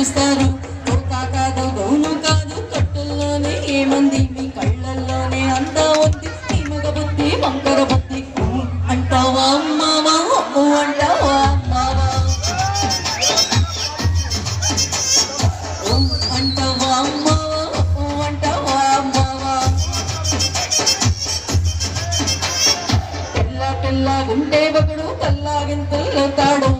చేస్తారు. కోకా కాదు గౌను కాదు కట్టుల్లోనే ఏమంది మీ కళ్ళల్లోనే అంతా ఉంది మీ మగ బుద్ధి వంకర బుద్ధి. అంటావా అమ్మావా అంటావా అమ్మావా అంటావా అమ్మావా అంటావా అమ్మావా. తెల్లగుంటే ఒకడు తల్లాగింతల్లుతాడు,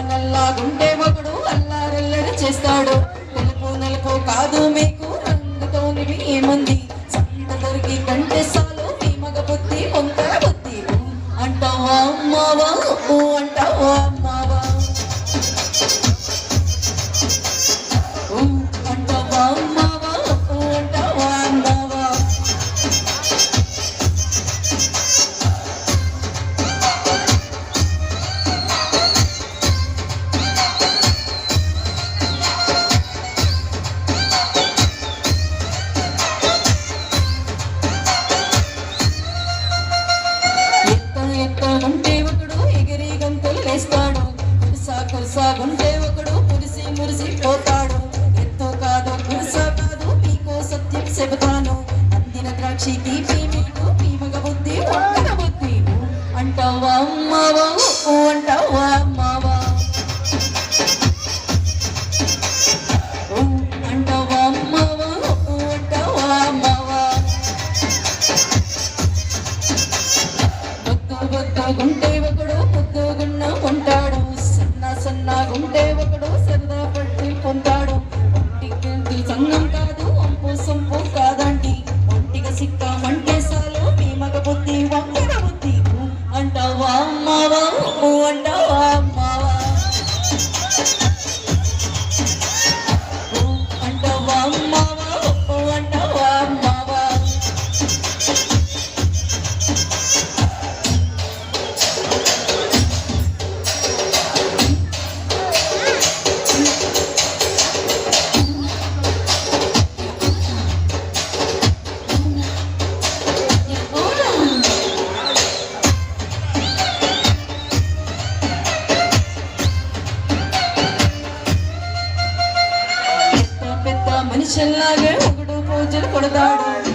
నల్లాగుంటే ఒకడు అల్లారెల్లరి చేస్తాడు. నలుపు కాదు మీకు రంగుతోని ఏమంది సంత దొరికి కంటే సాలు మీ మగ బుద్ధి వంకర బుద్ధి. అంటావా అమ్మావా అంటావా అమ్మావా అంటావా అమ్మావా అంటావా అమ్మావా. ఎత్తగుంటే ఒకడు ఎగిరి గంతులు వేస్తాడు, కురుసాగుంటే ఒకడు మురిసి పోతాడు. ఎత్తు కాదు కురుసా కాదు మీకు సత్యం చెబుతాను, అందిన ద్రాక్షి తీపి మీకు మీ మగ బుద్ధి వంకర బుద్ధి. అంటావా అమ్మావా అంటావా అమ్మావా అంటావా అమ్మావా అంటావా అమ్మావా. బొద్దుగుంటే ఒకడు పొద్దుగున్న ఉంటాడు, సన్నగుంటే ఒకడు సరదా పట్టి పొందాడు. ఒంటికి సంగం కాదు వంపు సొంపు కాదండి, ఒంటిగా సిక్కామంటే సాలు మీ మగ బుద్ధి వంకర బుద్ధి. అంటావా అమ్మావా అంటావా అమ్మావా అంటావా అమ్మావా అంటావా అమ్మావా. మనిషిలాగే ఒకడు పూజలు కొడతాడు,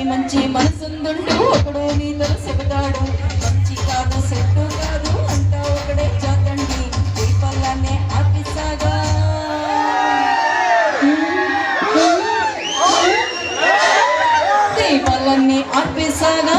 మంచి మనసుందుంటూ ఒకడు నీతో చెబుతాడు. మంచి కాదు సెట్టు కాదు అంటా ఒకడే జాతండి, దీపాలనే ఆపిసాగా దీపాలన్నీ ఆపిసాగా